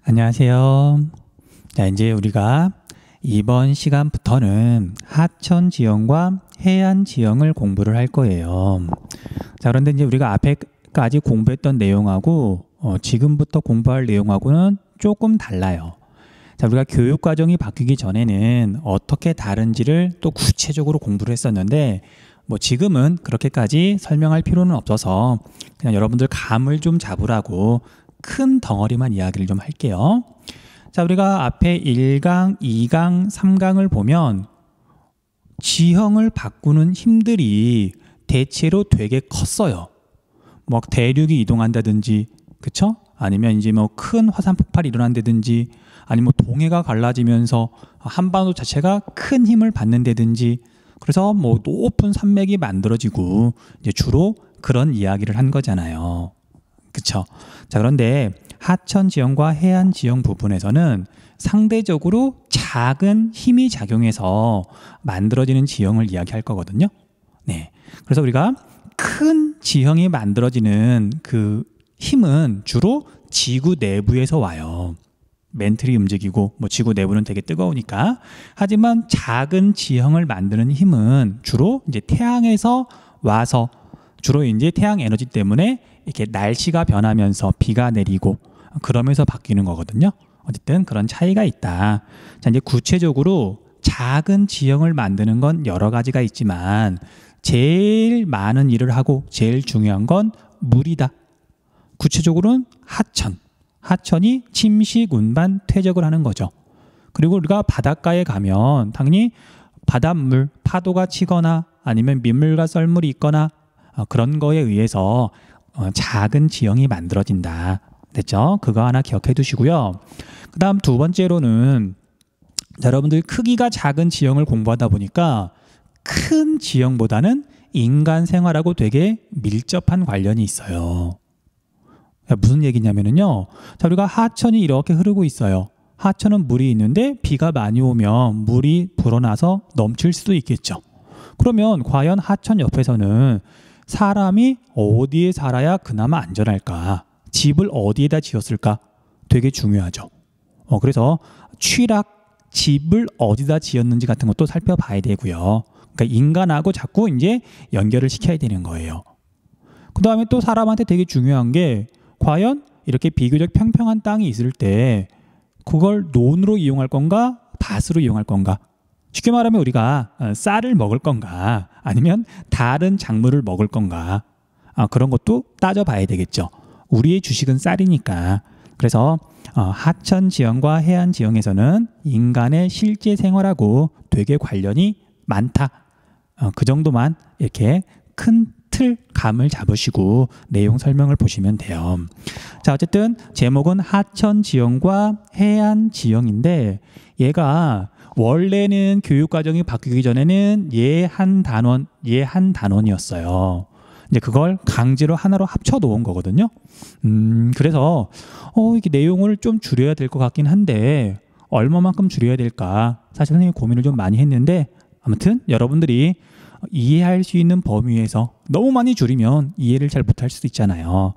안녕하세요. 자, 이제 우리가 이번 시간부터는 하천 지형과 해안 지형을 공부를 할 거예요. 자, 그런데 이제 우리가 앞에까지 공부했던 내용하고 지금부터 공부할 내용하고는 조금 달라요. 자, 우리가 교육 과정이 바뀌기 전에는 어떻게 다른지를 또 구체적으로 공부를 했었는데 지금은 그렇게까지 설명할 필요는 없어서 그냥 여러분들 감을 좀 잡으라고 큰 덩어리만 이야기를 좀 할게요. 자, 우리가 앞에 1강, 2강, 3강을 보면 지형을 바꾸는 힘들이 대체로 되게 컸어요. 대륙이 이동한다든지, 그쵸? 아니면 이제 큰 화산 폭발이 일어난다든지, 아니면 동해가 갈라지면서 한반도 자체가 큰 힘을 받는다든지, 그래서 높은 산맥이 만들어지고 이제 주로 그런 이야기를 한 거잖아요. 그쵸? 자, 그런데 하천 지형과 해안 지형 부분에서는 상대적으로 작은 힘이 작용해서 만들어지는 지형을 이야기할 거거든요. 네. 그래서 우리가 큰 지형이 만들어지는 그 힘은 주로 지구 내부에서 와요. 멘틀이 움직이고 지구 내부는 되게 뜨거우니까. 하지만 작은 지형을 만드는 힘은 주로 이제 태양에서 와서 주로 이제 태양 에너지 때문에 이렇게 날씨가 변하면서 비가 내리고 그러면서 바뀌는 거거든요. 어쨌든 그런 차이가 있다. 자, 이제 구체적으로 작은 지형을 만드는 건 여러 가지가 있지만 제일 많은 일을 하고 제일 중요한 건 물이다. 구체적으로는 하천. 하천이 침식, 운반, 퇴적을 하는 거죠. 그리고 우리가 바닷가에 가면 당연히 바닷물, 파도가 치거나 아니면 민물과 썰물이 있거나 그런 거에 의해서 작은 지형이 만들어진다. 됐죠? 그거 하나 기억해 두시고요. 그 다음 두 번째로는 여러분들 크기가 작은 지형을 공부하다 보니까 큰 지형보다는 인간 생활하고 되게 밀접한 관련이 있어요. 무슨 얘기냐면요. 자, 우리가 하천이 이렇게 흐르고 있어요. 하천은 물이 있는데 비가 많이 오면 물이 불어나서 넘칠 수도 있겠죠. 그러면 과연 하천 옆에서는 사람이 어디에 살아야 그나마 안전할까? 집을 어디에다 지었을까? 되게 중요하죠. 그래서 집을 어디다 지었는지 같은 것도 살펴봐야 되고요. 그러니까 인간하고 자꾸 이제 연결을 시켜야 되는 거예요. 그 다음에 또 사람한테 되게 중요한 게 과연 이렇게 비교적 평평한 땅이 있을 때 그걸 논으로 이용할 건가? 밭으로 이용할 건가? 쉽게 말하면 우리가 쌀을 먹을 건가? 아니면 다른 작물을 먹을 건가? 그런 것도 따져봐야 되겠죠. 우리의 주식은 쌀이니까. 그래서 하천 지형과 해안 지형에서는 인간의 실제 생활하고 되게 관련이 많다. 그 정도만 이렇게 큰 감을 잡으시고 내용 설명을 보시면 돼요. 자, 어쨌든 제목은 하천 지형과 해안 지형인데 얘가 원래는 교육 과정이 바뀌기 전에는 얘 한 단원이었어요. 이제 그걸 강제로 하나로 합쳐 놓은 거거든요. 그래서 이게 내용을 좀 줄여야 될 것 같긴 한데 얼마만큼 줄여야 될까? 사실 선생님이 고민을 좀 많이 했는데 아무튼 여러분들이 이해할 수 있는 범위에서 너무 많이 줄이면 이해를 잘 못할 수도 있잖아요.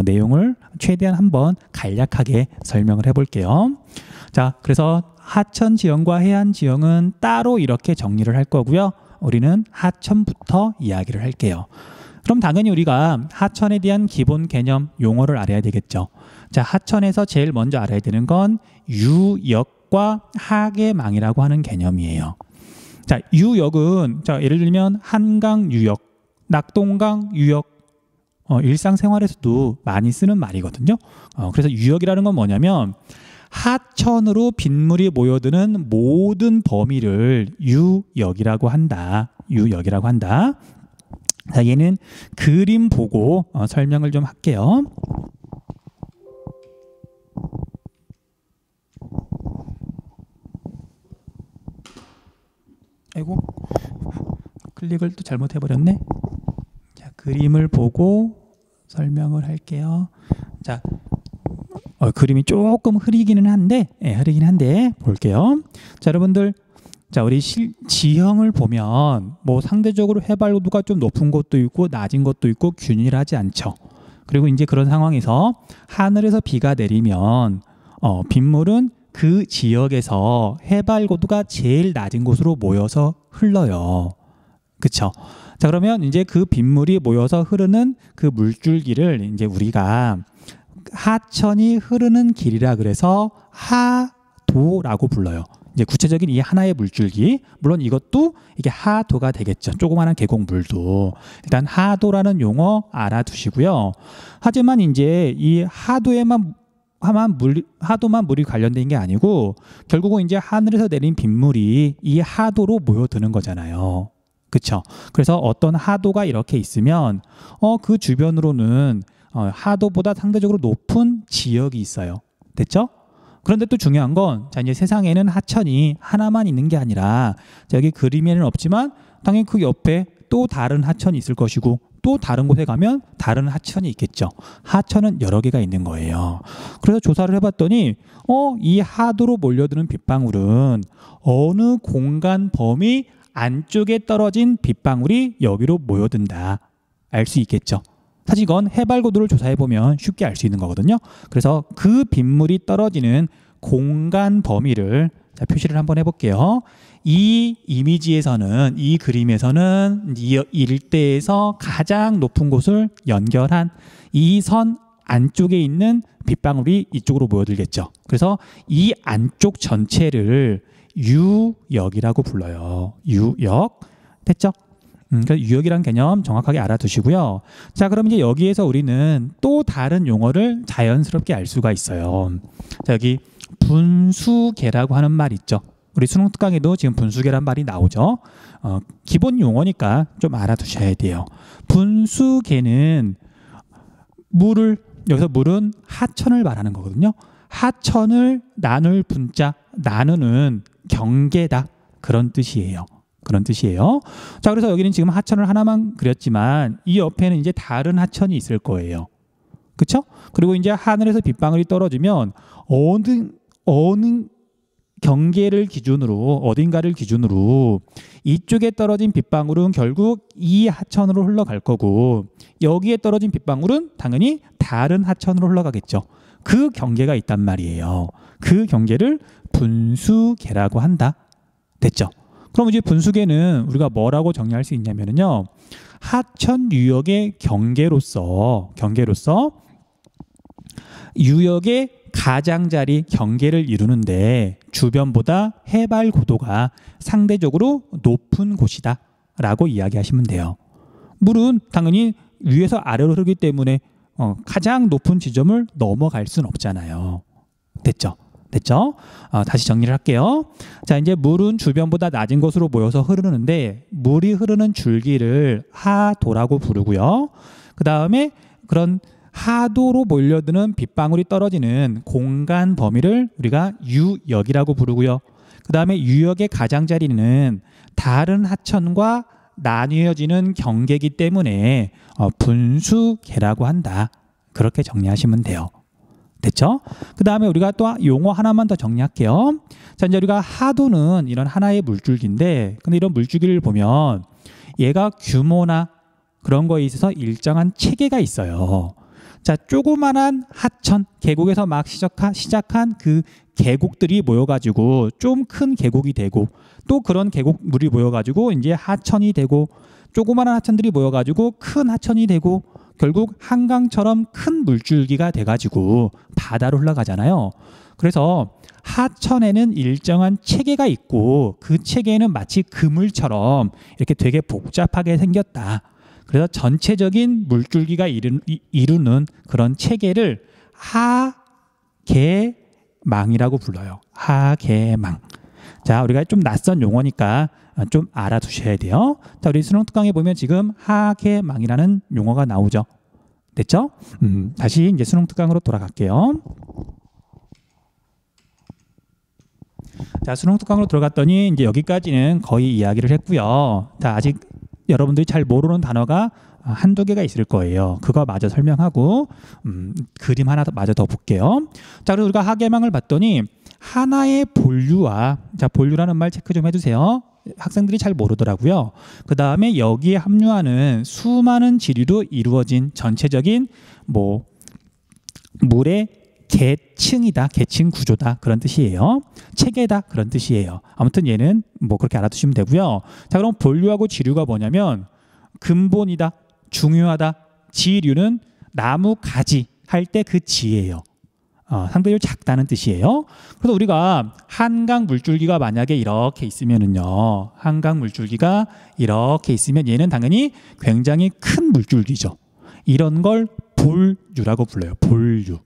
내용을 최대한 한번 간략하게 설명을 해볼게요. 자, 그래서 하천 지형과 해안 지형은 따로 이렇게 정리를 할 거고요. 우리는 하천부터 이야기를 할게요. 그럼 당연히 우리가 하천에 대한 기본 개념, 용어를 알아야 되겠죠. 자, 하천에서 제일 먼저 알아야 되는 건 유역과 하계망이라고 하는 개념이에요. 자, 유역은 예를 들면 한강 유역, 낙동강 유역, 일상생활에서도 많이 쓰는 말이거든요. 그래서 유역이라는 건 뭐냐면 하천으로 빗물이 모여드는 모든 범위를 유역이라고 한다. 유역이라고 한다. 자, 얘는 그림 보고 설명을 좀 할게요. 아이고, 클릭을 또 잘못해버렸네. 자, 그림을 보고 설명을 할게요. 자, 그림이 조금 흐리긴 한데 볼게요. 자, 여러분들, 자, 우리 지형을 보면 상대적으로 해발도가 좀 높은 곳도 있고 낮은 곳도 있고 균일하지 않죠. 그리고 이제 그런 상황에서 하늘에서 비가 내리면 빗물은 그 지역에서 해발 고도가 제일 낮은 곳으로 모여서 흘러요. 그쵸? 자, 그러면 이제 그 빗물이 모여서 흐르는 그 물줄기를 이제 우리가 하천이 흐르는 길이라 그래서 하도라고 불러요. 이제 구체적인 이 하나의 물줄기, 물론 이것도 이게 하도가 되겠죠. 조그마한 계곡물도 일단 하도라는 용어 알아두시고요. 하지만 이제 이 하도만 물이 관련된 게 아니고 결국은 이제 하늘에서 내린 빗물이 이 하도로 모여드는 거잖아요. 그렇죠? 그래서 어떤 하도가 이렇게 있으면 그 주변으로는 하도보다 상대적으로 높은 지역이 있어요. 됐죠? 그런데 또 중요한 건 자, 이제 세상에는 하천이 하나만 있는 게 아니라 자, 여기 그림에는 없지만 당연히 그 옆에 또 다른 하천이 있을 것이고 또 다른 곳에 가면 다른 하천이 있겠죠. 하천은 여러 개가 있는 거예요. 그래서 조사를 해봤더니 이 하도로 몰려드는 빗방울은 어느 공간 범위 안쪽에 떨어진 빗방울이 여기로 모여든다. 알 수 있겠죠. 사실 이건 해발 고도를 조사해보면 쉽게 알 수 있는 거거든요. 그래서 그 빗물이 떨어지는 공간 범위를 자, 표시를 한번 해볼게요. 이 이미지에서는, 이 그림에서는 이 일대에서 가장 높은 곳을 연결한 이 선 안쪽에 있는 빗방울이 이쪽으로 모여들겠죠. 그래서 이 안쪽 전체를 유역이라고 불러요. 유역. 됐죠? 그러니까 유역이란 개념 정확하게 알아두시고요. 자, 그럼 이제 여기에서 우리는 또 다른 용어를 자연스럽게 알 수가 있어요. 자, 여기 분수계라고 하는 말 있죠. 우리 수능 특강에도 지금 분수계란 말이 나오죠. 기본 용어니까 좀 알아두셔야 돼요. 분수계는 여기서 물은 하천을 말하는 거거든요. 하천을 나눌 분자, 나누는 경계다. 그런 뜻이에요. 자, 그래서 여기는 지금 하천을 하나만 그렸지만 이 옆에는 이제 다른 하천이 있을 거예요. 그렇죠? 그리고 이제 하늘에서 빗방울이 떨어지면 어느 경계를 기준으로 어딘가를 기준으로 이쪽에 떨어진 빗방울은 결국 이 하천으로 흘러갈 거고 여기에 떨어진 빗방울은 당연히 다른 하천으로 흘러가겠죠. 그 경계가 있단 말이에요. 그 경계를 분수계라고 한다. 됐죠? 그럼 이제 분수계는 우리가 뭐라고 정리할 수 있냐면요. 하천 유역의 경계로서 유역의 가장자리 경계를 이루는데 주변보다 해발 고도가 상대적으로 높은 곳이다 라고 이야기하시면 돼요. 물은 당연히 위에서 아래로 흐르기 때문에 가장 높은 지점을 넘어갈 수는 없잖아요. 됐죠? 다시 정리를 할게요. 자, 이제 물은 주변보다 낮은 곳으로 모여서 흐르는데 물이 흐르는 줄기를 하도라고 부르고요. 그 다음에 그런 하도로 몰려드는 빗방울이 떨어지는 공간 범위를 우리가 유역이라고 부르고요. 그 다음에 유역의 가장자리는 다른 하천과 나뉘어지는 경계이기 때문에 분수계라고 한다. 그렇게 정리하시면 돼요. 됐죠? 그 다음에 우리가 또 용어 하나만 더 정리할게요. 자, 이제 우리가 하도는 이런 하나의 물줄기인데, 근데 이런 물줄기를 보면 얘가 규모나 그런 거에 있어서 일정한 체계가 있어요. 자, 조그만한 하천, 계곡에서 막 시작한 그 계곡들이 모여가지고 좀 큰 계곡이 되고 또 그런 계곡물이 모여가지고 이제 하천이 되고 조그만한 하천들이 모여가지고 큰 하천이 되고 결국 한강처럼 큰 물줄기가 돼가지고 바다로 흘러가잖아요. 그래서 하천에는 일정한 체계가 있고 그 체계는 마치 그물처럼 이렇게 되게 복잡하게 생겼다. 그래서 전체적인 물줄기가 이루는 그런 체계를 하계망이라고 불러요. 하계망. 자, 우리가 좀 낯선 용어니까 좀 알아두셔야 돼요. 자, 우리 수능 특강에 보면 지금 하계망이라는 용어가 나오죠. 됐죠? 다시 이제 수능 특강으로 돌아갈게요. 자, 수능 특강으로 들어갔더니 이제 여기까지는 거의 이야기를 했고요. 자, 아직 여러분들이 잘 모르는 단어가 한두 개가 있을 거예요. 그거 마저 설명하고 그림 하나 마저 더 볼게요. 자, 그리고 우리가 하계망을 봤더니 하나의 본류와, 자, 본류라는 말 체크 좀 해주세요. 학생들이 잘 모르더라고요. 그 다음에 여기에 함유하는 수많은 지류로 이루어진 전체적인 물의 계층이다, 계층 구조다 그런 뜻이에요. 체계다 그런 뜻이에요. 아무튼 얘는 뭐 그렇게 알아두시면 되고요. 자, 그럼 본류하고 지류가 뭐냐면 근본이다, 중요하다, 지류는 나무 가지 할 때 그 지예요. 상대적으로 작다는 뜻이에요. 그래서 우리가 한강 물줄기가 만약에 이렇게 있으면은요, 한강 물줄기가 이렇게 있으면 얘는 당연히 굉장히 큰 물줄기죠. 이런 걸 볼류라고 불러요. 볼류.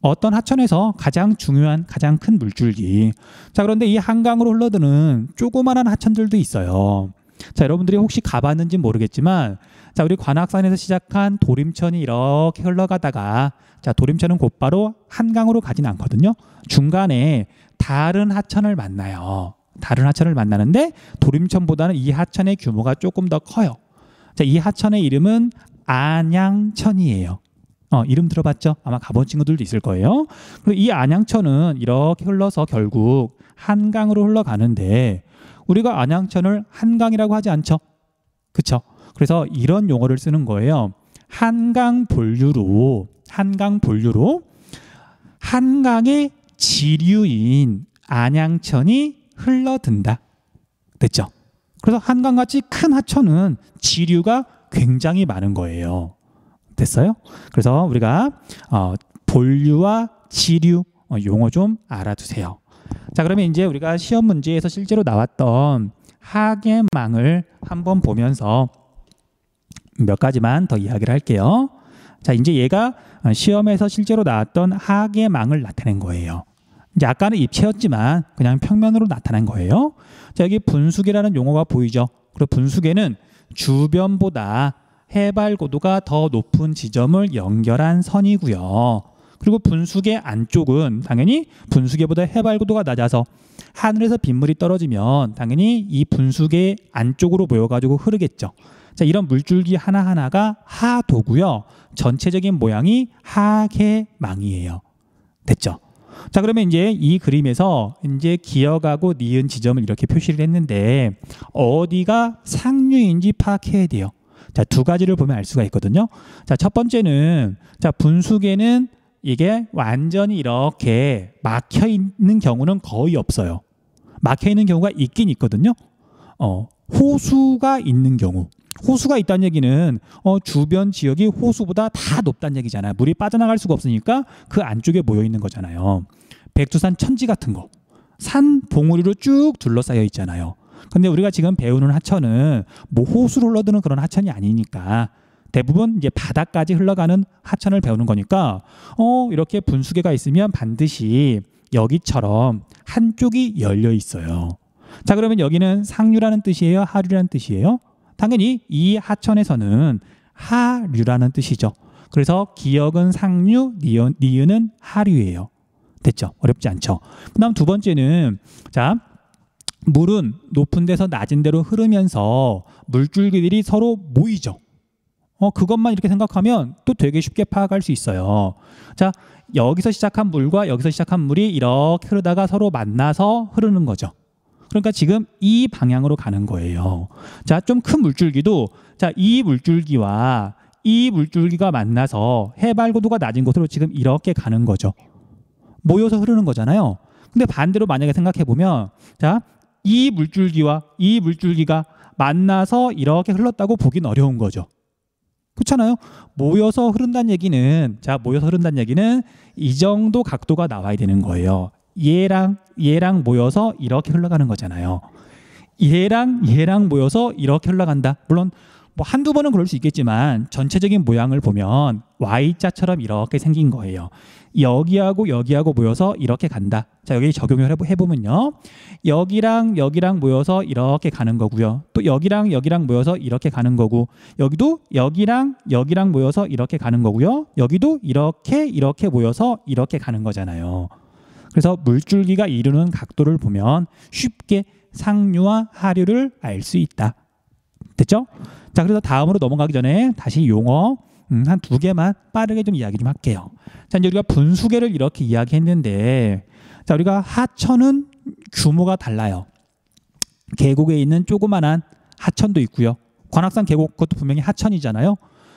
어떤 하천에서 가장 중요한 가장 큰 물줄기. 자, 그런데 이 한강으로 흘러드는 조그마한 하천들도 있어요. 자, 여러분들이 혹시 가봤는지 모르겠지만, 자, 우리 관악산에서 시작한 도림천이 이렇게 흘러가다가, 자, 도림천은 곧바로 한강으로 가진 않거든요. 중간에 다른 하천을 만나요. 다른 하천을 만나는데 도림천보다는 이 하천의 규모가 조금 더 커요. 자, 이 하천의 이름은 안양천이에요. 이름 들어봤죠? 아마 가본 친구들도 있을 거예요. 그리고 이 안양천은 이렇게 흘러서 결국 한강으로 흘러가는데 우리가 안양천을 한강이라고 하지 않죠? 그쵸? 그래서 이런 용어를 쓰는 거예요. 한강 본류로 한강의 지류인 안양천이 흘러든다. 됐죠? 그래서 한강같이 큰 하천은 지류가 굉장히 많은 거예요. 됐어요? 그래서 우리가 본류와 지류 용어 좀 알아두세요. 자, 그러면 이제 우리가 시험 문제에서 실제로 나왔던 하계망을 한번 보면서 몇 가지만 더 이야기를 할게요. 자, 이제 얘가 시험에서 실제로 나왔던 하계망을 나타낸 거예요. 이제 아까는 입체였지만 그냥 평면으로 나타난 거예요. 자, 여기 분수계라는 용어가 보이죠? 그리고 분수계는 주변보다 해발 고도가 더 높은 지점을 연결한 선이고요. 그리고 분수계 안쪽은 당연히 분수계보다 해발 고도가 낮아서 하늘에서 빗물이 떨어지면 당연히 이 분수계 안쪽으로 모여가지고 흐르겠죠. 자, 이런 물줄기 하나하나가 하도고요. 전체적인 모양이 하계망이에요. 됐죠? 자, 그러면 이제 이 그림에서 이제 기억하고 니은 지점을 이렇게 표시를 했는데 어디가 상류인지 파악해야 돼요. 자, 두 가지를 보면 알 수가 있거든요. 자, 첫 번째는 자, 분수계는 이게 완전히 이렇게 막혀 있는 경우는 거의 없어요. 막혀 있는 경우가 있긴 있거든요. 호수가 있는 경우. 호수가 있다는 얘기는 주변 지역이 호수보다 다 높다는 얘기잖아요. 물이 빠져나갈 수가 없으니까 그 안쪽에 모여 있는 거잖아요. 백두산 천지 같은 거. 산 봉우리로 쭉 둘러싸여 있잖아요. 근데 우리가 지금 배우는 하천은 뭐 호수로 흘러드는 그런 하천이 아니니까 대부분 이제 바다까지 흘러가는 하천을 배우는 거니까 이렇게 분수계가 있으면 반드시 여기처럼 한쪽이 열려 있어요. 자, 그러면 여기는 상류라는 뜻이에요? 하류라는 뜻이에요? 당연히 이 하천에서는 하류라는 뜻이죠. 그래서 기역은 상류, 니은은 하류예요. 됐죠? 어렵지 않죠? 그 다음 두 번째는 자, 물은 높은 데서 낮은 데로 흐르면서 물줄기들이 서로 모이죠. 그것만 이렇게 생각하면 또 되게 쉽게 파악할 수 있어요. 자, 여기서 시작한 물과 여기서 시작한 물이 이렇게 흐르다가 서로 만나서 흐르는 거죠. 그러니까 지금 이 방향으로 가는 거예요. 자, 좀 큰 물줄기도 자, 이 물줄기와 이 물줄기가 만나서 해발 고도가 낮은 곳으로 지금 이렇게 가는 거죠. 모여서 흐르는 거잖아요. 근데 반대로 만약에 생각해 보면 자, 이 물줄기와 이 물줄기가 만나서 이렇게 흘렀다고 보긴 어려운 거죠. 그렇잖아요. 모여서 흐른다는 얘기는 자, 모여서 흐른다는 얘기는 이 정도 각도가 나와야 되는 거예요. 얘랑 모여서 이렇게 흘러가는 거잖아요. 얘랑 모여서 이렇게 흘러간다. 물론 뭐 한두 번은 그럴 수 있겠지만 전체적인 모양을 보면 Y자처럼 이렇게 생긴 거예요. 여기하고 모여서 이렇게 간다. 자, 여기 적용을 해보면요. 여기랑 모여서 이렇게 가는 거고요. 또 여기랑 모여서 이렇게 가는 거고, 여기도 여기랑 모여서 이렇게 가는 거고요. 여기도 이렇게 모여서 이렇게 가는 거잖아요. 그래서 물줄기가 이루는 각도를 보면 쉽게 상류와 하류를 알 수 있다. 됐죠? 자, 그래서 다음으로 넘어가기 전에 다시 용어 한 두 개만 빠르게 좀 이야기 좀 할게요. 자, 이제 우리가 분수계를 이렇게 이야기했는데, 자, 우리가 하천은 규모가 달라요. 계곡에 있는 조그만한 하천도 있고요. 관악산 계곡 그것도 분명히 하천이잖아요.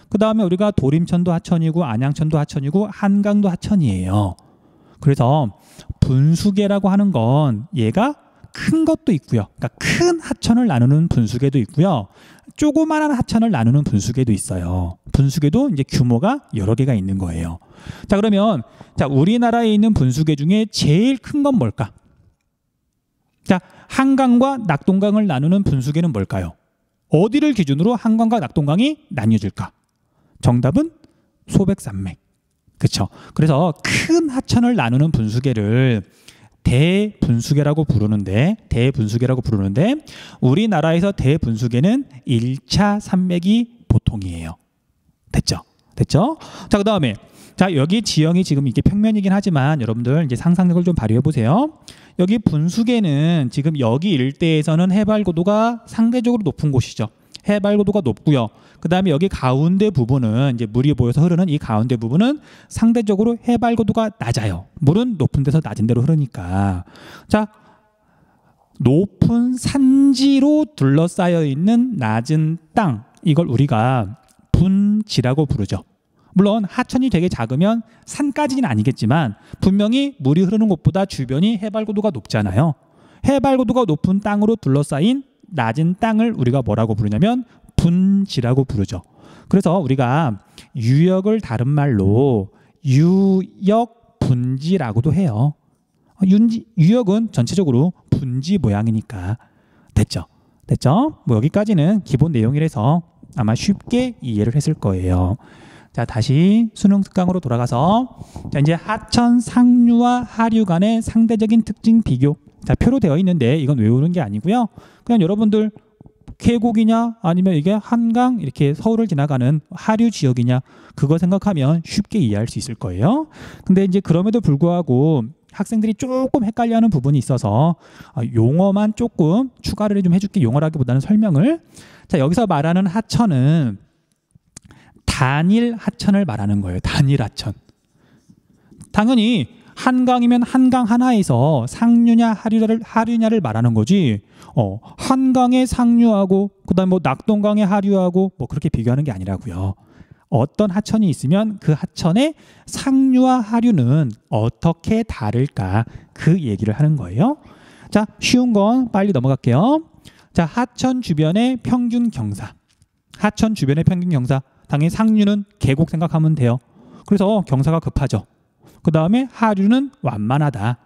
그 다음에 우리가 도림천도 하천이고 안양천도 하천이고 한강도 하천이에요. 그래서 분수계라고 하는 건 얘가 큰 것도 있고요. 그러니까 큰 하천을 나누는 분수계도 있고요. 조그마한 하천을 나누는 분수계도 있어요. 분수계도 이제 규모가 여러 개가 있는 거예요. 자, 그러면 자, 우리나라에 있는 분수계 중에 제일 큰 건 뭘까? 자, 한강과 낙동강을 나누는 분수계는 뭘까요? 어디를 기준으로 한강과 낙동강이 나뉘어질까? 정답은 소백산맥. 그렇죠? 그래서 큰 하천을 나누는 분수계를 대분수계라고 부르는데 우리나라에서 대분수계는 1차 산맥이 보통이에요. 됐죠? 자, 그다음에 자, 여기 지형이 지금 이게 평면이긴 하지만 여러분들 이제 상상력을 좀 발휘해 보세요. 여기 분수계는 지금 여기 일대에서는 해발 고도가 상대적으로 높은 곳이죠. 해발 고도가 높고요. 그 다음에 여기 가운데 부분은 이제 물이 모여서 흐르는 이 가운데 부분은 상대적으로 해발 고도가 낮아요. 물은 높은 데서 낮은 데로 흐르니까. 자, 높은 산지로 둘러싸여 있는 낮은 땅, 이걸 우리가 분지라고 부르죠. 물론 하천이 되게 작으면 산까지는 아니겠지만 분명히 물이 흐르는 곳보다 주변이 해발 고도가 높잖아요. 해발 고도가 높은 땅으로 둘러싸인 낮은 땅을 우리가 뭐라고 부르냐면 분지라고 부르죠. 그래서 우리가 유역을 다른 말로 유역분지라고도 해요. 유역은 전체적으로 분지 모양이니까. 됐죠? 뭐 여기까지는 기본 내용이라서 아마 쉽게 이해를 했을 거예요. 자, 다시 수능 특강으로 돌아가서 자, 이제 하천 상류와 하류 간의 상대적인 특징 비교. 자, 표로 되어 있는데 이건 외우는 게 아니고요. 그냥 여러분들 계곡이냐 아니면 이게 한강 이렇게 서울을 지나가는 하류 지역이냐 그거 생각하면 쉽게 이해할 수 있을 거예요. 근데 이제 그럼에도 불구하고 학생들이 조금 헷갈려하는 부분이 있어서 용어만 조금 추가를 좀 해줄게. 용어라기보다는 설명을. 자, 여기서 말하는 하천은 단일 하천을 말하는 거예요. 단일 하천. 당연히 한강이면 한강 하나에서 상류냐 하류냐를 말하는 거지. 한강의 상류하고 그다음 뭐 낙동강의 하류하고 뭐 그렇게 비교하는 게 아니라고요. 어떤 하천이 있으면 그 하천의 상류와 하류는 어떻게 다를까 그 얘기를 하는 거예요. 자, 쉬운 건 빨리 넘어갈게요. 자, 하천 주변의 평균 경사. 하천 주변의 평균 경사. 당연히 상류는 계곡 생각하면 돼요. 그래서 경사가 급하죠. 그 다음에 하류는 완만하다.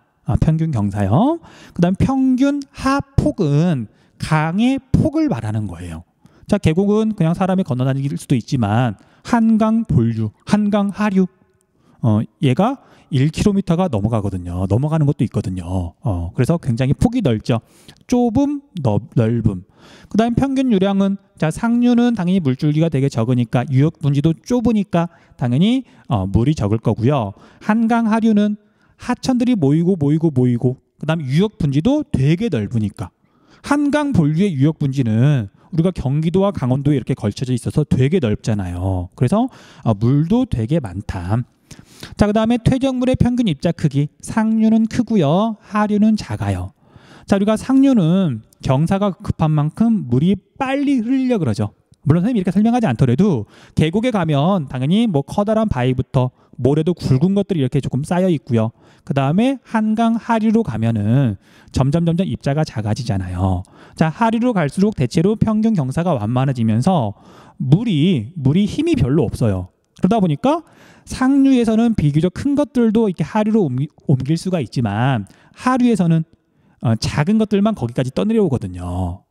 평균 경사요. 그 다음 평균 하폭은 강의 폭을 말하는 거예요. 자, 계곡은 그냥 사람이 건너다닐 수도 있지만 한강 본류, 한강 하류 얘가 1km가 넘어가거든요. 넘어가는 것도 있거든요. 그래서 굉장히 폭이 넓죠. 좁음, 넓음. 그 다음 평균 유량은 자, 상류는 당연히 물줄기가 되게 적으니까 유역 분지도 좁으니까 당연히 물이 적을 거고요. 한강 하류는 하천들이 모이고 그 다음 유역 분지도 되게 넓으니까 한강 본류의 유역 분지는 우리가 경기도와 강원도에 이렇게 걸쳐져 있어서 되게 넓잖아요. 그래서 물도 되게 많다. 자, 그 다음에 퇴적물의 평균 입자 크기. 상류는 크고요. 하류는 작아요. 자, 우리가 상류는 경사가 급한 만큼 물이 빨리 흐르려 그러죠. 물론 선생님이 이렇게 설명하지 않더라도 계곡에 가면 당연히 뭐 커다란 바위부터 모래도 굵은 것들이 이렇게 조금 쌓여 있고요. 그 다음에 한강 하류로 가면은 점점 입자가 작아지잖아요. 자, 하류로 갈수록 대체로 평균 경사가 완만해지면서 물이 힘이 별로 없어요. 그러다 보니까 상류에서는 비교적 큰 것들도 이렇게 하류로 옮길 수가 있지만 하류에서는 작은 것들만 거기까지 떠내려오거든요.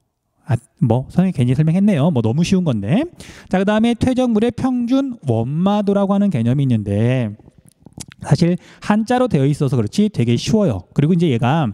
뭐 선생님이 괜히 설명했네요. 뭐 너무 쉬운 건데. 자, 그 다음에 퇴적물의 평균 원마도라고 하는 개념이 있는데 사실 한자로 되어 있어서 그렇지 되게 쉬워요. 그리고 이제 얘가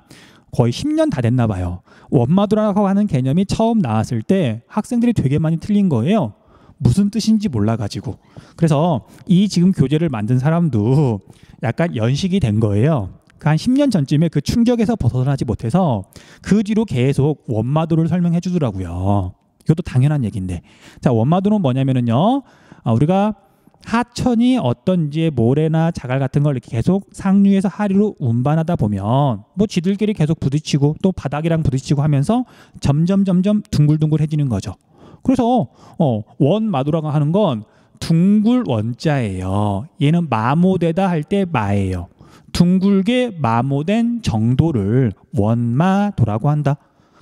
거의 10년 다 됐나 봐요. 원마도라고 하는 개념이 처음 나왔을 때 학생들이 되게 많이 틀린 거예요. 무슨 뜻인지 몰라가지고. 그래서 이 지금 교재를 만든 사람도 약간 연식이 된 거예요. 한 10년 전쯤에 그 충격에서 벗어나지 못해서 그 뒤로 계속 원마도를 설명해 주더라고요. 이것도 당연한 얘기인데. 자, 원마도는 뭐냐면은요. 우리가 하천이 어떤 이제 모래나 자갈 같은 걸 이렇게 계속 상류에서 하류로 운반하다 보면 뭐 지들끼리 계속 부딪히고 또 바닥이랑 부딪히고 하면서 점점 둥글둥글해지는 거죠. 그래서 원마도라고 하는 건 둥글 원자예요. 얘는 마모되다 할 때 마예요. 둥글게 마모된 정도를 원마도라고 한다.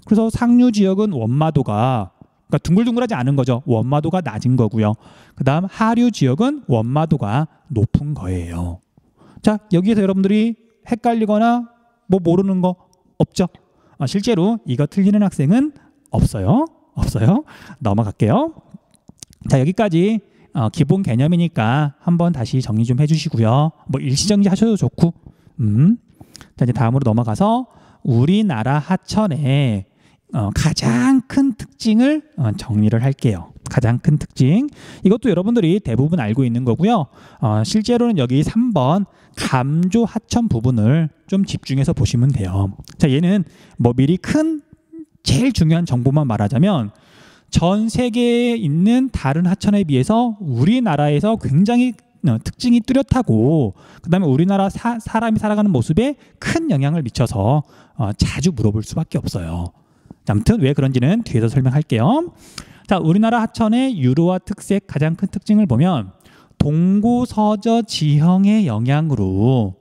그래서 상류 지역은 원마도가 그러니까 둥글둥글하지 않은 거죠. 원마도가 낮은 거고요. 그 다음 하류 지역은 원마도가 높은 거예요. 자, 여기에서 여러분들이 헷갈리거나 뭐 모르는 거 없죠? 실제로 이거 틀리는 학생은 없어요. 넘어갈게요. 자, 여기까지 기본 개념이니까 한번 다시 정리 좀 해주시고요. 뭐 일시정지 하셔도 좋고. 자, 이제 다음으로 넘어가서 우리나라 하천의 가장 큰 특징을 정리를 할게요. 가장 큰 특징. 이것도 여러분들이 대부분 알고 있는 거고요. 실제로는 여기 3번 감조 하천 부분을 좀 집중해서 보시면 돼요. 자, 얘는 뭐 미리 큰 제일 중요한 정보만 말하자면 전 세계에 있는 다른 하천에 비해서 우리나라에서 굉장히 특징이 뚜렷하고 그다음에 우리나라 사람이 살아가는 모습에 큰 영향을 미쳐서 자주 물어볼 수밖에 없어요. 아무튼 왜 그런지는 뒤에서 설명할게요. 자, 우리나라 하천의 유로와 특색 가장 큰 특징을 보면 동고서저 지형의 영향으로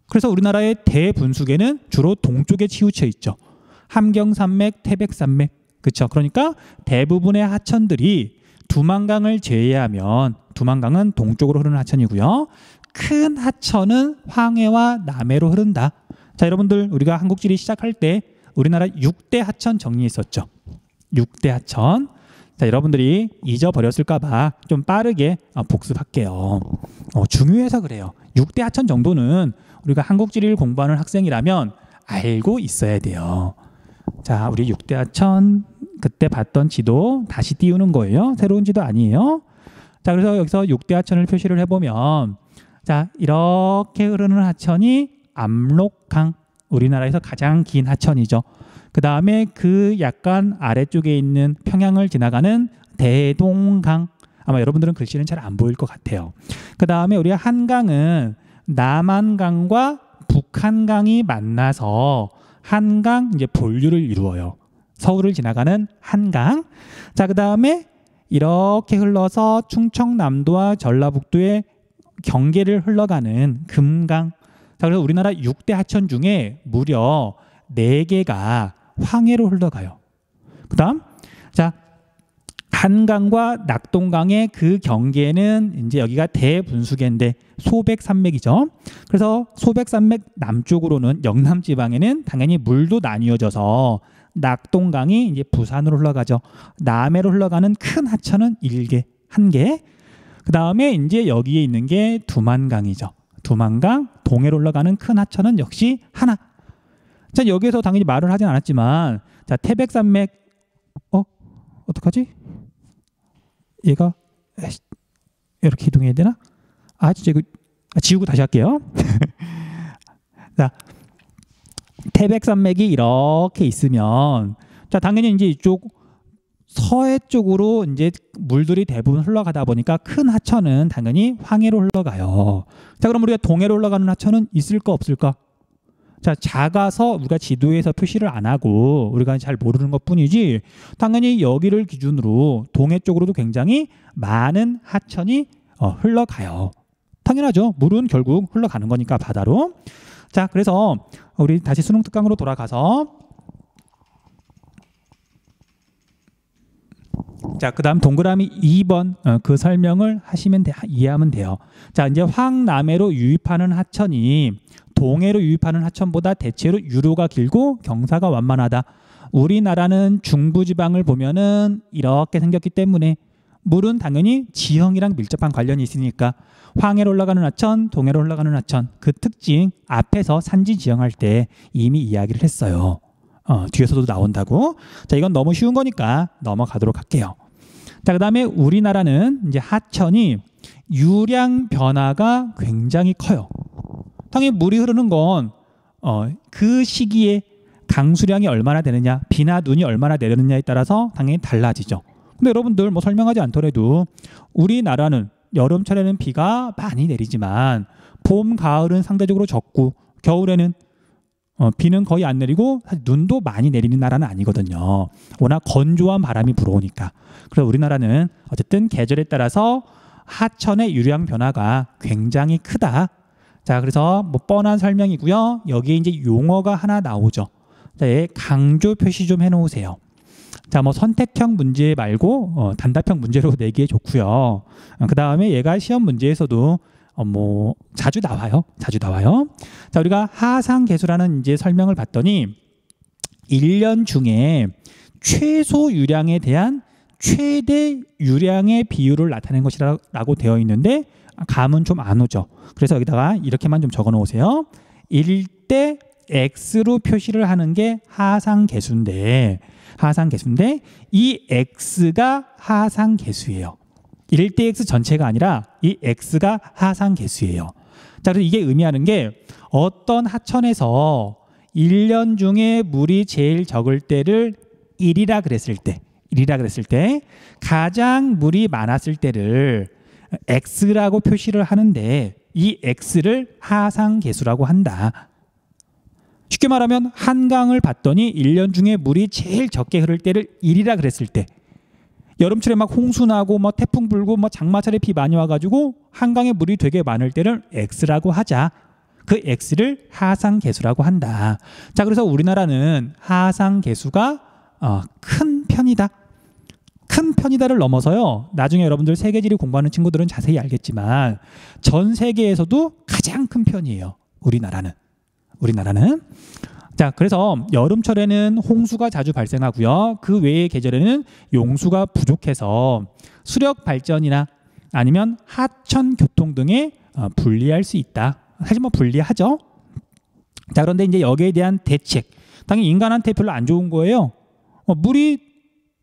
그래서 우리나라의 대분수계는 주로 동쪽에 치우쳐 있죠. 함경산맥, 태백산맥 그렇죠. 그러니까 대부분의 하천들이 두만강을 제외하면 두만강은 동쪽으로 흐르는 하천이고요. 큰 하천은 황해와 남해로 흐른다. 자, 여러분들 우리가 한국지리 시작할 때 우리나라 6대 하천 정리했었죠. 6대 하천. 자, 여러분들이 잊어버렸을까 봐 좀 빠르게 복습할게요. 중요해서 그래요. 6대 하천 정도는 우리가 한국지리를 공부하는 학생이라면 알고 있어야 돼요. 자, 우리 6대 하천 그때 봤던 지도 다시 띄우는 거예요. 새로운 지도 아니에요. 자, 그래서 여기서 6대 하천을 표시를 해보면 자, 이렇게 흐르는 하천이 압록강. 우리나라에서 가장 긴 하천이죠. 그 다음에 그 약간 아래쪽에 있는 평양을 지나가는 대동강. 아마 여러분들은 글씨는 잘 안 보일 것 같아요. 그 다음에 우리 한강은 남한강과 북한강이 만나서 한강 이제 본류를 이루어요. 서울을 지나가는 한강. 자, 그 다음에 이렇게 흘러서 충청남도와 전라북도의 경계를 흘러가는 금강. 자, 그래서 우리나라 6대 하천 중에 무려 4개가 황해로 흘러가요. 그 다음, 자, 한강과 낙동강의 그 경계는 이제 여기가 대분수계인데 소백산맥이죠. 그래서 소백산맥 남쪽으로는 영남지방에는 당연히 물도 나뉘어져서 낙동강이 이제 부산으로 흘러가죠. 남해로 흘러가는 큰 하천은 1개. 그 다음에 이제 여기에 있는 게 두만강이죠. 두만강, 동해로 흘러가는 큰 하천은 역시 하나. 자, 여기에서 당연히 말을 하진 않았지만, 자, 태백산맥, 어떡하지? 얘가 이렇게 이동해야 되나? 진짜 이거 지우고 다시 할게요. 자, 태백산맥이 이렇게 있으면, 자, 당연히 이제 이쪽 서해 쪽으로 이제 물들이 대부분 흘러가다 보니까 큰 하천은 당연히 황해로 흘러가요. 자, 그럼 우리가 동해로 흘러가는 하천은 있을까 없을까? 자, 작아서 우리가 지도에서 표시를 안 하고 우리가 잘 모르는 것뿐이지 당연히 여기를 기준으로 동해 쪽으로도 굉장히 많은 하천이 흘러가요. 당연하죠. 물은 결국 흘러가는 거니까 바다로. 자, 그래서 우리 다시 수능 특강으로 돌아가서 자, 그 다음 동그라미 2번 그 설명을 하시면 이해하면 돼요. 자, 이제 황남해로 유입하는 하천이 동해로 유입하는 하천보다 대체로 유로가 길고 경사가 완만하다. 우리나라는 중부지방을 보면은 이렇게 생겼기 때문에 물은 당연히 지형이랑 밀접한 관련이 있으니까 황해로 올라가는 하천, 동해로 올라가는 하천 그 특징 앞에서 산지 지형할 때 이미 이야기를 했어요. 뒤에서도 나온다고. 자, 이건 너무 쉬운 거니까 넘어가도록 할게요. 자, 그 다음에 우리나라는 이제 하천이 유량 변화가 굉장히 커요. 당연히 물이 흐르는 건 그 시기에 강수량이 얼마나 되느냐, 비나 눈이 얼마나 내리느냐에 따라서 당연히 달라지죠. 근데 여러분들 뭐 설명하지 않더라도 우리나라는 여름철에는 비가 많이 내리지만 봄, 가을은 상대적으로 적고 겨울에는 비는 거의 안 내리고 사실 눈도 많이 내리는 나라는 아니거든요. 워낙 건조한 바람이 불어오니까. 그래서 우리나라는 어쨌든 계절에 따라서 하천의 유량 변화가 굉장히 크다. 자, 그래서 뭐 뻔한 설명이고요. 여기에 이제 용어가 하나 나오죠. 자, 얘 강조 표시 좀 해놓으세요. 자, 뭐 선택형 문제 말고 단답형 문제로 내기에 좋고요. 그 다음에 얘가 시험 문제에서도 뭐 자주 나와요. 자주 나와요. 자, 우리가 하상계수라는 이제 설명을 봤더니 1년 중에 최소 유량에 대한 최대 유량의 비율을 나타낸 것이라고 되어 있는데 감은 좀 안 오죠. 그래서 여기다가 이렇게만 좀 적어 놓으세요. 1대 x로 표시를 하는 게 하상계수인데 이 x가 하상계수예요. 1대 x 전체가 아니라 이 x가 하상계수예요. 자, 그래서 이게 의미하는 게 어떤 하천에서 1년 중에 물이 제일 적을 때를 1이라 그랬을 때 가장 물이 많았을 때를 x라고 표시를 하는데 이 x를 하상계수라고 한다. 쉽게 말하면 한강을 봤더니 1년 중에 물이 제일 적게 흐를 때를 1이라 그랬을 때, 여름철에 막 홍수 나고 뭐 태풍 불고 뭐 장마철에 비 많이 와가지고 한강에 물이 되게 많을 때를 x라고 하자. 그 x를 하상계수라고 한다. 자, 그래서 우리나라는 하상계수가 큰 편이다. 큰 편이다를 넘어서요. 나중에 여러분들 세계지리 공부하는 친구들은 자세히 알겠지만 전 세계에서도 가장 큰 편이에요. 우리나라는. 자, 그래서 여름철에는 홍수가 자주 발생하고요. 그 외의 계절에는 용수가 부족해서 수력 발전이나 아니면 하천 교통 등에 불리할 수 있다. 사실 뭐 불리하죠. 자, 그런데 이제 여기에 대한 대책. 당연히 인간한테 별로 안 좋은 거예요. 물이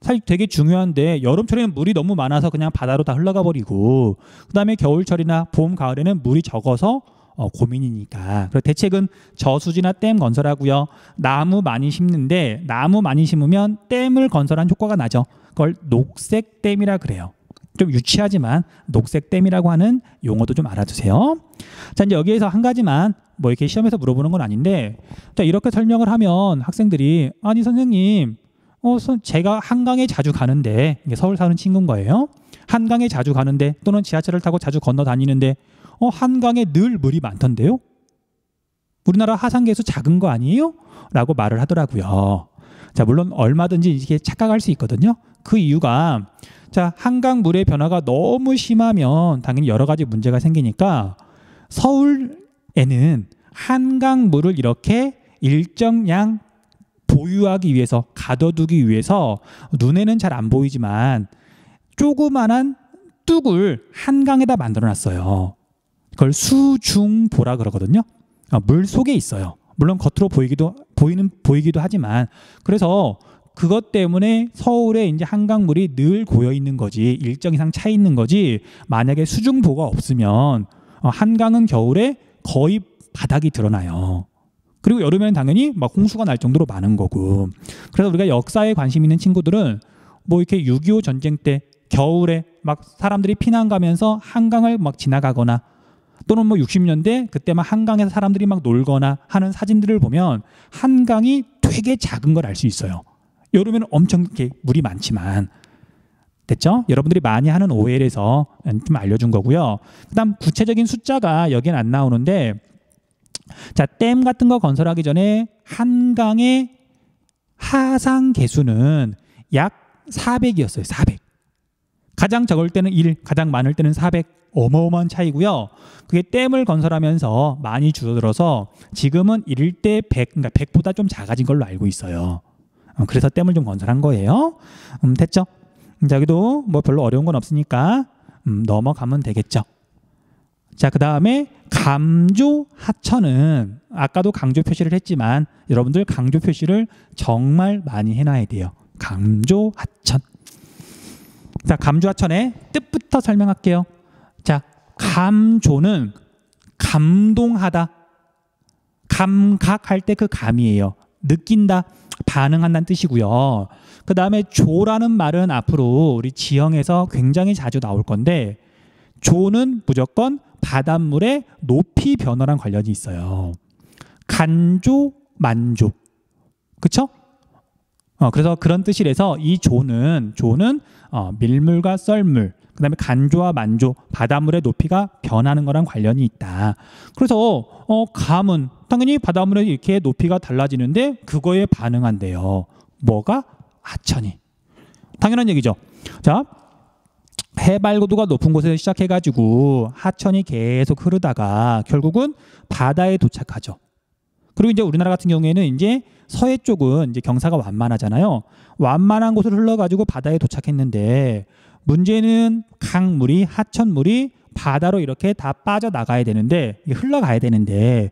사실 되게 중요한데 여름철에는 물이 너무 많아서 그냥 바다로 다 흘러가 버리고, 그 다음에 겨울철이나 봄, 가을에는 물이 적어서 고민이니까. 그래서 대책은 저수지나 댐 건설하고요. 나무 많이 심는데 나무 많이 심으면 댐을 건설한 효과가 나죠. 그걸 녹색댐이라 그래요. 좀 유치하지만 녹색댐이라고 하는 용어도 좀 알아두세요. 자, 이제 여기에서 한 가지만 뭐 이렇게 시험에서 물어보는 건 아닌데, 자, 이렇게 설명을 하면 학생들이 아니 선생님, 제가 한강에 자주 가는데, 이게 서울 사는 친구인 거예요. 한강에 자주 가는데 또는 지하철을 타고 자주 건너 다니는데 한강에 늘 물이 많던데요? 우리나라 하상계수 작은 거 아니에요? 라고 말을 하더라고요. 자, 물론 얼마든지 이게 착각할 수 있거든요. 그 이유가, 자, 한강 물의 변화가 너무 심하면 당연히 여러 가지 문제가 생기니까 서울에는 한강 물을 이렇게 일정량 보유하기 위해서, 가둬두기 위해서 눈에는 잘 안 보이지만 조그만한 뚝을 한강에다 만들어놨어요. 그걸 수중보라 그러거든요. 물 속에 있어요. 물론 겉으로 보이기도 하지만, 그래서 그것 때문에 서울에 이제 한강물이 늘 고여 있는 거지, 일정 이상 차 있는 거지. 만약에 수중보가 없으면 한강은 겨울에 거의 바닥이 드러나요. 그리고 여름에는 당연히 막 홍수가 날 정도로 많은 거고. 그래서 우리가 역사에 관심 있는 친구들은 뭐 이렇게 6.25 전쟁 때 겨울에 막 사람들이 피난 가면서 한강을 막 지나가거나, 또는 뭐 60년대 그때 막 한강에서 사람들이 막 놀거나 하는 사진들을 보면 한강이 되게 작은 걸 알 수 있어요. 여름에는 엄청 이렇게 물이 많지만. 됐죠? 여러분들이 많이 하는 오해에서 좀 알려준 거고요. 그다음 구체적인 숫자가 여기는 안 나오는데, 자, 댐 같은 거 건설하기 전에 한강의 하상 계수는 약 400이었어요. 400. 가장 적을 때는 1, 가장 많을 때는 400. 어마어마한 차이고요. 그게 댐을 건설하면서 많이 줄어들어서 지금은 1대 100, 그러니까 100보다 좀 작아진 걸로 알고 있어요. 그래서 댐을 좀 건설한 거예요. 됐죠? 자, 여기도 뭐 별로 어려운 건 없으니까 넘어가면 되겠죠. 자, 그 다음에 감조 하천은 아까도 강조 표시를 했지만 여러분들 강조 표시를 정말 많이 해놔야 돼요. 감조 하천. 자, 감조 하천의 뜻부터 설명할게요. 자, 감조는 감동하다, 감각할 때 그 감이에요. 느낀다, 반응한다는 뜻이고요. 그 다음에 조라는 말은 앞으로 우리 지형에서 굉장히 자주 나올 건데, 조는 무조건 바닷물의 높이 변화랑 관련이 있어요. 간조, 만조. 그쵸? 그래서 그런 뜻이라서 이 조는 밀물과 썰물, 그다음에 간조와 만조, 바닷물의 높이가 변하는 거랑 관련이 있다. 그래서 감은 당연히 바닷물의 이렇게 높이가 달라지는데 그거에 반응한대요. 뭐가? 하천이. 당연한 얘기죠. 자, 해발고도가 높은 곳에서 시작해가지고 하천이 계속 흐르다가 결국은 바다에 도착하죠. 그리고 이제 우리나라 같은 경우에는 이제 서해 쪽은 이제 경사가 완만하잖아요. 완만한 곳을 흘러가지고 바다에 도착했는데 문제는 강물이, 하천물이 바다로 이렇게 다 빠져나가야 되는데, 흘러가야 되는데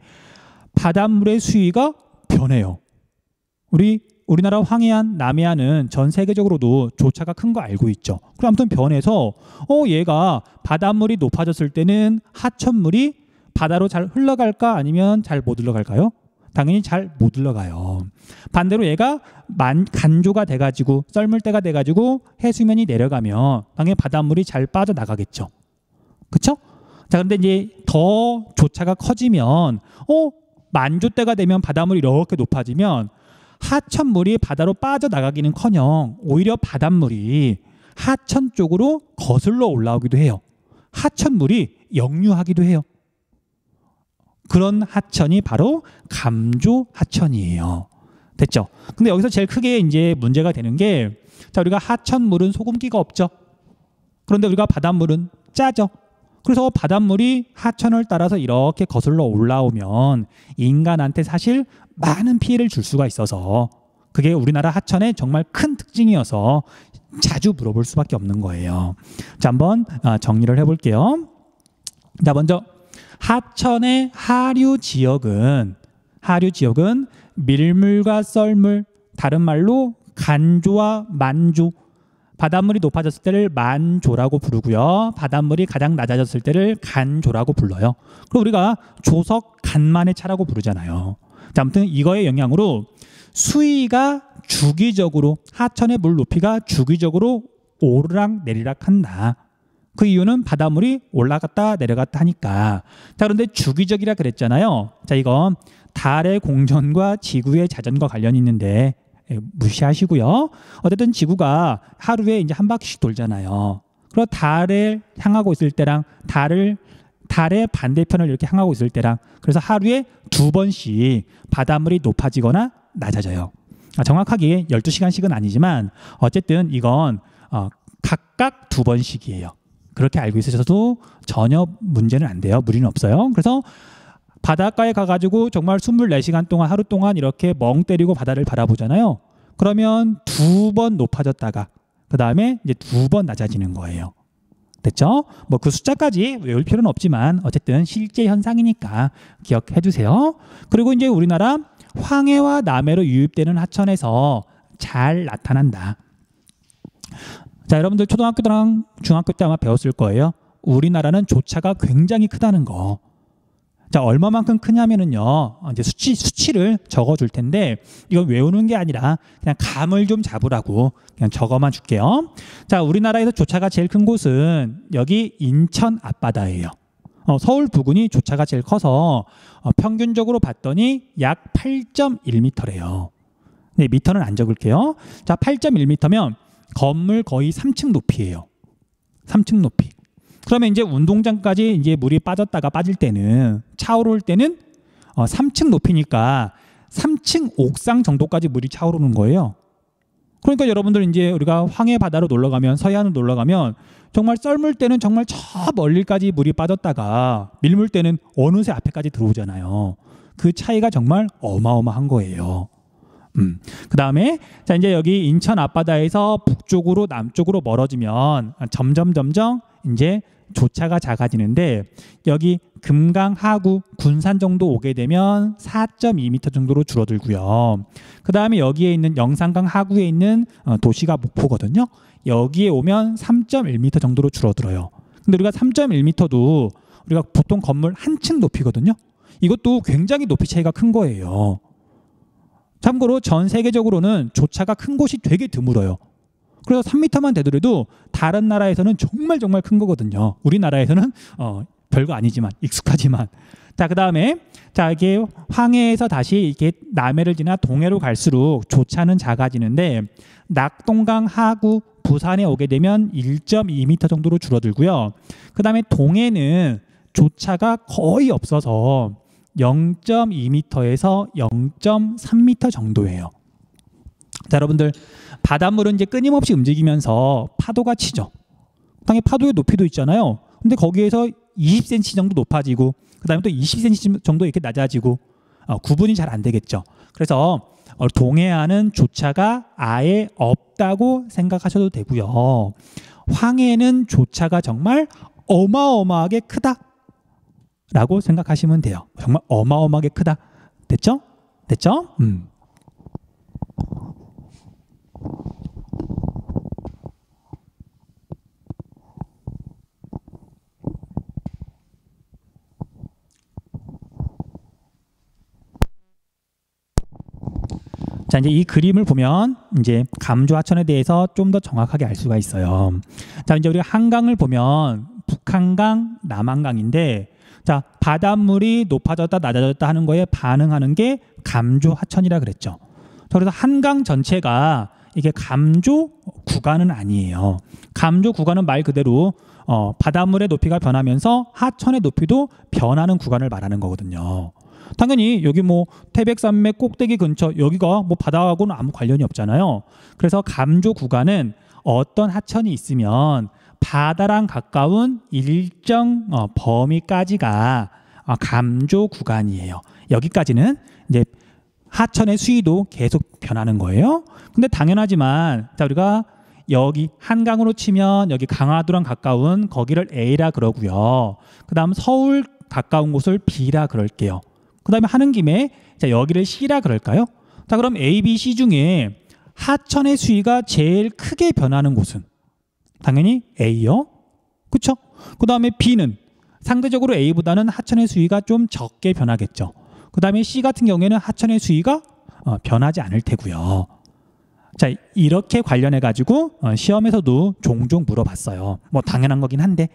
바닷물의 수위가 변해요. 우리나라 황해안, 남해안은 전 세계적으로도 조차가 큰 거 알고 있죠. 그럼 아무튼 변해서 얘가 바닷물이 높아졌을 때는 하천물이 바다로 잘 흘러갈까 아니면 잘 못 흘러갈까요? 당연히 잘 못 흘러가요. 반대로 얘가 간조가 돼가지고 썰물 때가 돼가지고 해수면이 내려가면 당연히 바닷물이 잘 빠져나가겠죠. 그렇죠? 자, 그런데 이제 더 조차가 커지면 만조 때가 되면 바닷물이 이렇게 높아지면 하천물이 바다로 빠져나가기는커녕 오히려 바닷물이 하천 쪽으로 거슬러 올라오기도 해요. 하천물이 역류하기도 해요. 그런 하천이 바로 감조 하천이에요. 됐죠? 근데 여기서 제일 크게 이제 문제가 되는 게, 자, 우리가 하천물은 소금기가 없죠. 그런데 우리가 바닷물은 짜죠. 그래서 바닷물이 하천을 따라서 이렇게 거슬러 올라오면 인간한테 사실 많은 피해를 줄 수가 있어서 그게 우리나라 하천의 정말 큰 특징이어서 자주 물어볼 수밖에 없는 거예요. 자, 한번 정리를 해볼게요. 자, 먼저 하천의 하류 지역은 밀물과 썰물, 다른 말로 간조와 만조, 바닷물이 높아졌을 때를 만조라고 부르고요. 바닷물이 가장 낮아졌을 때를 간조라고 불러요. 그리고 우리가 조석 간만의 차라고 부르잖아요. 자, 아무튼 이거의 영향으로 수위가 주기적으로, 하천의 물 높이가 주기적으로 오르락 내리락 한다. 그 이유는 바닷물이 올라갔다 내려갔다 하니까. 자, 그런데 주기적이라 그랬잖아요. 자, 이건 달의 공전과 지구의 자전과 관련이 있는데 무시하시고요. 어쨌든 지구가 하루에 이제 한 바퀴씩 돌잖아요. 그리고 달을 향하고 있을 때랑 달의 반대편을 이렇게 향하고 있을 때랑, 그래서 하루에 2번씩 바닷물이 높아지거나 낮아져요. 정확하게 12시간씩은 아니지만 어쨌든 이건 각각 2번씩이에요. 그렇게 알고 있으셔도 전혀 문제는 안 돼요. 무리는 없어요. 그래서 바닷가에 가가지고 정말 24시간 동안, 하루 동안 이렇게 멍 때리고 바다를 바라보잖아요. 그러면 2번 높아졌다가 그 다음에 이제 2번 낮아지는 거예요. 됐죠? 뭐 그 숫자까지 외울 필요는 없지만 어쨌든 실제 현상이니까 기억해 두세요. 그리고 이제 우리나라 황해와 남해로 유입되는 하천에서 잘 나타난다. 자, 여러분들 초등학교 때랑 중학교 때 아마 배웠을 거예요. 우리나라는 조차가 굉장히 크다는 거. 자, 얼마만큼 크냐면은요, 이제 수치를 적어줄 텐데 이건 외우는 게 아니라 그냥 감을 좀 잡으라고 그냥 적어만 줄게요. 자, 우리나라에서 조차가 제일 큰 곳은 여기 인천 앞바다예요. 서울 부근이 조차가 제일 커서 평균적으로 봤더니 약 8.1m래요. 네, 미터는 안 적을게요. 자, 8.1m면 건물 거의 3층 높이예요. 3층 높이. 그러면 이제 운동장까지 이제 물이 빠졌다가 빠질 때는, 차오를 때는 3층 높이니까 3층 옥상 정도까지 물이 차오르는 거예요. 그러니까 여러분들 이제 우리가 황해 바다로 놀러 가면, 서해안으로 놀러 가면 정말 썰물 때는 정말 저 멀리까지 물이 빠졌다가 밀물 때는 어느새 앞에까지 들어오잖아요. 그 차이가 정말 어마어마한 거예요. 그 다음에 자, 이제 여기 인천 앞바다에서 북쪽으로 남쪽으로 멀어지면 점점 이제 조차가 작아지는데, 여기 금강 하구 군산 정도 오게 되면 4.2m 정도로 줄어들고요. 그 다음에 여기에 있는 영산강 하구에 있는 도시가 목포거든요. 여기에 오면 3.1m 정도로 줄어들어요. 근데 우리가 3.1m도 우리가 보통 건물 한 층 높이거든요. 이것도 굉장히 높이 차이가 큰 거예요. 참고로 전 세계적으로는 조차가 큰 곳이 되게 드물어요. 그래서 3m만 되더라도 다른 나라에서는 정말 큰 거거든요. 우리나라에서는 별거 아니지만, 익숙하지만. 자, 그 다음에 자, 이게 황해에서 다시 이렇게 남해를 지나 동해로 갈수록 조차는 작아지는데, 낙동강 하구 부산에 오게 되면 1.2m 정도로 줄어들고요. 그 다음에 동해는 조차가 거의 없어서 0.2m에서 0.3m 정도예요. 자, 여러분들 바닷물은 이제 끊임없이 움직이면서 파도가 치죠. 당연히 파도의 높이도 있잖아요. 근데 거기에서 20cm 정도 높아지고 그 다음에 또 20cm 정도 이렇게 낮아지고 구분이 잘 안 되겠죠. 그래서 동해안은 조차가 아예 없다고 생각하셔도 되고요. 황해는 조차가 정말 어마어마하게 크다라고 생각하시면 돼요. 정말 어마어마하게 크다. 됐죠? 됐죠? 자, 이제 이 그림을 보면 이제 감조 하천에 대해서 좀 더 정확하게 알 수가 있어요. 자, 이제 우리가 한강을 보면 북한강, 남한강인데, 자, 바닷물이 높아졌다 낮아졌다 하는 거에 반응하는 게 감조 하천이라 그랬죠. 그래서 한강 전체가 이게 감조 구간은 아니에요. 감조 구간은 말 그대로 바닷물의 높이가 변하면서 하천의 높이도 변하는 구간을 말하는 거거든요. 당연히 여기 뭐 태백산맥 꼭대기 근처 여기가 뭐 바다하고는 아무 관련이 없잖아요. 그래서 감조 구간은 어떤 하천이 있으면 바다랑 가까운 일정 범위까지가 감조 구간이에요. 여기까지는 이제 하천의 수위도 계속 변하는 거예요. 근데 당연하지만 자, 우리가 여기 한강으로 치면 여기 강화도랑 가까운 거기를 A라 그러고요. 그 다음 서울 가까운 곳을 B라 그럴게요. 그 다음에 하는 김에 자, 여기를 C라 그럴까요? 자, 그럼 A, B, C 중에 하천의 수위가 제일 크게 변하는 곳은 당연히 A요. 그쵸? 그 다음에 B는 상대적으로 A보다는 하천의 수위가 좀 적게 변하겠죠. 그 다음에 C 같은 경우에는 하천의 수위가 변하지 않을 테고요. 자, 이렇게 관련해 가지고 시험에서도 종종 물어봤어요. 뭐 당연한 거긴 한데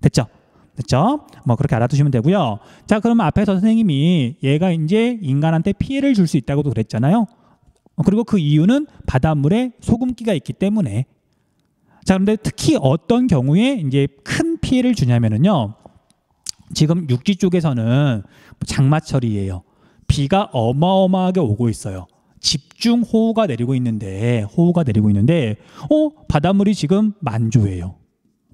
됐죠? 됐죠? 뭐 그렇게 알아두시면 되고요. 자, 그러면 앞에서 선생님이 얘가 이제 인간한테 피해를 줄 수 있다고도 그랬잖아요. 그리고 그 이유는 바닷물에 소금기가 있기 때문에. 자, 그런데 특히 어떤 경우에 이제 큰 피해를 주냐면은요. 지금 육지 쪽에서는 장마철이에요. 비가 어마어마하게 오고 있어요. 집중 호우가 내리고 있는데 바닷물이 지금 만조예요.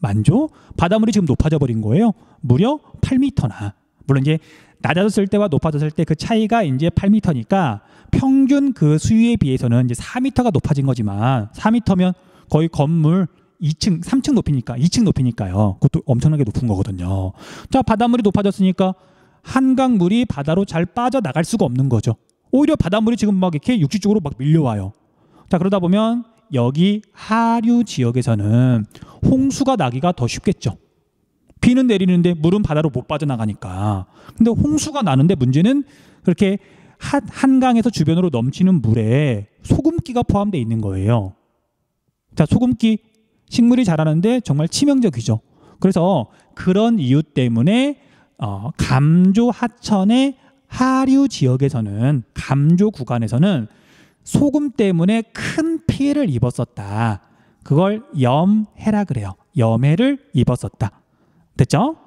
만조? 바닷물이 지금 높아져 버린 거예요. 무려 8m나. 물론 이제 낮아졌을 때와 높아졌을 때 그 차이가 이제 8m니까 평균 그 수위에 비해서는 이제 4m가 높아진 거지만 4m면 거의 건물 2층, 3층 높이니까 2층 높이니까요. 그것도 엄청나게 높은 거거든요. 자, 바닷물이 높아졌으니까 한강물이 바다로 잘 빠져나갈 수가 없는 거죠. 오히려 바닷물이 지금 막 이렇게 육지 쪽으로 막 밀려와요. 자, 그러다 보면 여기 하류 지역에서는 홍수가 나기가 더 쉽겠죠. 비는 내리는데 물은 바다로 못 빠져나가니까. 근데 홍수가 나는데 문제는 그렇게 한강에서 주변으로 넘치는 물에 소금기가 포함되어 있는 거예요. 자, 소금기 식물이 자라는데 정말 치명적이죠. 그래서 그런 이유 때문에 감조 하천의 하류 지역에서는 감조 구간에서는 소금 때문에 큰 피해를 입었었다. 그걸 염해라 그래요. 염해를 입었었다. 됐죠?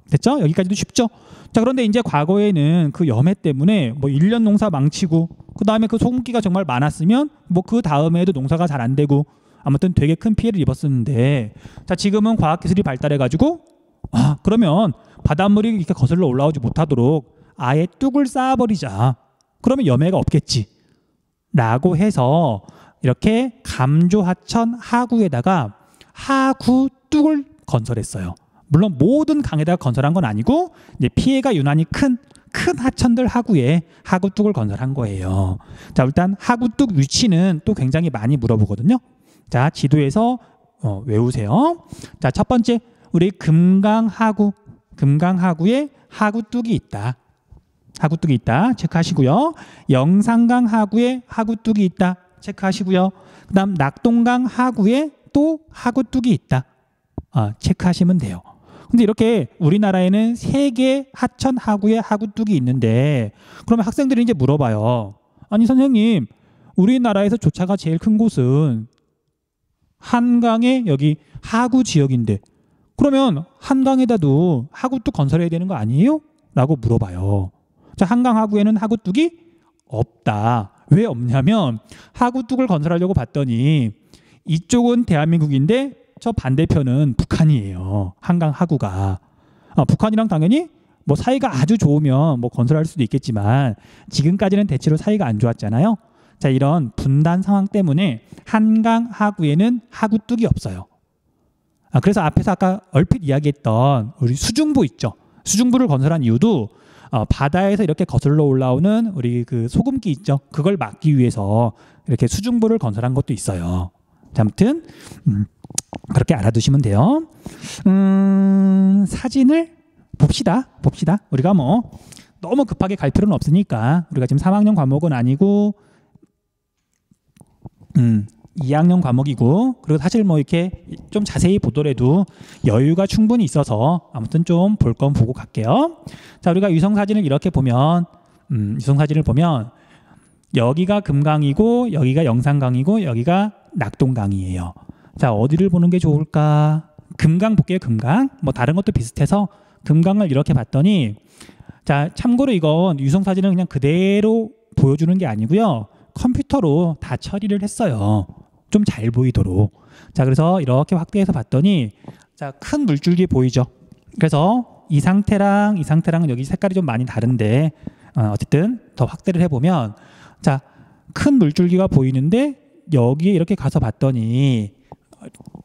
됐죠? 여기까지도 쉽죠? 자, 그런데 이제 과거에는 그 염해 때문에 뭐 1년 농사 망치고 그 다음에 그 소금기가 정말 많았으면 뭐 그 다음에도 농사가 잘 안 되고 아무튼 되게 큰 피해를 입었었는데 자, 지금은 과학기술이 발달해가지고 그러면 바닷물이 이렇게 거슬러 올라오지 못하도록 아예 뚝을 쌓아버리자. 그러면 염해가 없겠지. 라고 해서 이렇게 감조 하천 하구에다가 하구 뚝을 건설했어요. 물론 모든 강에다가 건설한 건 아니고 이제 피해가 유난히 큰 하천들 하구에 하구 뚝을 건설한 거예요. 자, 일단 하구 뚝 위치는 또 굉장히 많이 물어보거든요. 자, 지도에서 외우세요. 자, 첫 번째 우리 금강하구에 하구뚝이 있다. 하구뚝이 있다. 체크하시고요. 영산강 하구에 하구뚝이 있다. 체크하시고요. 그 다음 낙동강 하구에 또 하구뚝이 있다. 체크하시면 돼요. 근데 이렇게 우리나라에는 3개 하천 하구에 하구뚝이 있는데 그러면 학생들이 이제 물어봐요. 아니 선생님, 우리나라에서 조차가 제일 큰 곳은 한강에 여기 하구 지역인데 그러면 한강에다도 하구뚝 건설해야 되는 거 아니에요? 라고 물어봐요. 자, 한강 하구에는 하구뚝이 없다. 왜 없냐면 하구뚝을 건설하려고 봤더니 이쪽은 대한민국인데 저 반대편은 북한이에요. 한강 하구가. 북한이랑 당연히 뭐 사이가 아주 좋으면 뭐 건설할 수도 있겠지만 지금까지는 대체로 사이가 안 좋았잖아요. 자, 이런 분단 상황 때문에 한강 하구에는 하구뚝이 없어요. 그래서 앞에서 아까 얼핏 이야기했던 우리 수중부 있죠. 수중부를 건설한 이유도 바다에서 이렇게 거슬러 올라오는 우리 그 소금기 있죠. 그걸 막기 위해서 이렇게 수중부를 건설한 것도 있어요. 자, 아무튼 그렇게 알아두시면 돼요. 사진을 봅시다. 우리가 뭐 너무 급하게 갈 필요는 없으니까 우리가 지금 3학년 과목은 아니고 2학년 과목이고 그리고 사실 뭐 이렇게 좀 자세히 보더라도 여유가 충분히 있어서 아무튼 좀 볼 건 보고 갈게요. 자, 우리가 위성사진을 이렇게 보면 위성사진을 보면 여기가 금강이고 여기가 영산강이고 여기가 낙동강이에요. 자, 어디를 보는 게 좋을까? 금강 볼게요. 금강. 뭐 다른 것도 비슷해서 금강을 이렇게 봤더니 자, 참고로 이건 위성사진은 그냥 그대로 보여주는 게 아니고요. 컴퓨터로 다 처리를 했어요. 좀 잘 보이도록. 자, 그래서 이렇게 확대해서 봤더니 자, 큰 물줄기 보이죠? 그래서 이 상태랑 이 상태랑 여기 색깔이 좀 많이 다른데 어쨌든 더 확대를 해보면 자, 큰 물줄기가 보이는데 여기에 이렇게 가서 봤더니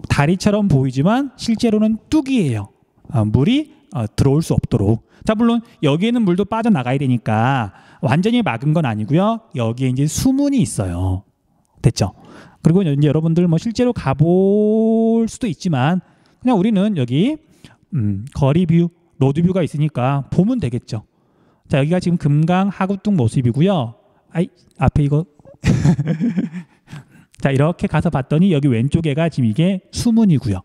다리처럼 보이지만 실제로는 뚝이에요. 물이 들어올 수 없도록. 자, 물론 여기에는 물도 빠져나가야 되니까 완전히 막은 건 아니고요. 여기에 이제 수문이 있어요. 됐죠? 그리고 이제 여러분들 뭐 실제로 가볼 수도 있지만 그냥 우리는 여기 거리 뷰, 로드 뷰가 있으니까 보면 되겠죠. 자, 여기가 지금 금강 하구뚝 모습이고요. 앞에 이거 자, 이렇게 가서 봤더니 여기 왼쪽에가 지금 이게 수문이고요.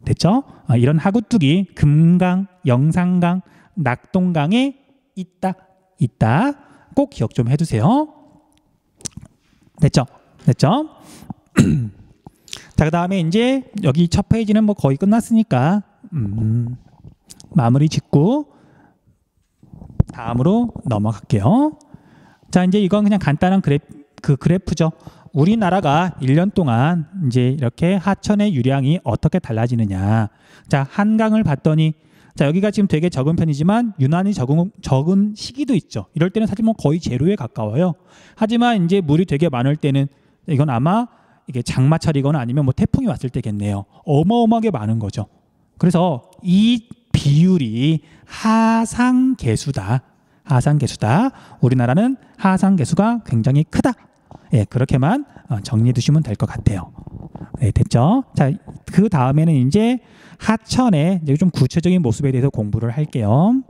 됐죠? 이런 하구뚝이 금강, 영산강, 낙동강에 있다. 꼭 기억 좀 해두세요. 됐죠? 자, 그 다음에 이제 여기 첫 페이지는 뭐 거의 끝났으니까 마무리 짓고 다음으로 넘어갈게요. 자, 이제 이건 그냥 간단한 그래프죠. 우리나라가 1년 동안 이제 이렇게 하천의 유량이 어떻게 달라지느냐. 자, 한강을 봤더니 자, 여기가 지금 되게 적은 편이지만 유난히 적은 시기도 있죠. 이럴 때는 사실 뭐 거의 제로에 가까워요. 하지만 이제 물이 되게 많을 때는 이건 아마 이게 장마철이거나 아니면 뭐 태풍이 왔을 때겠네요. 어마어마하게 많은 거죠. 그래서 이 비율이 하상계수다. 우리나라는 하상계수가 굉장히 크다. 예, 그렇게만 정리해 두시면 될 것 같아요. 네, 됐죠? 자, 그 다음에는 이제 하천의 좀 구체적인 모습에 대해서 공부를 할게요.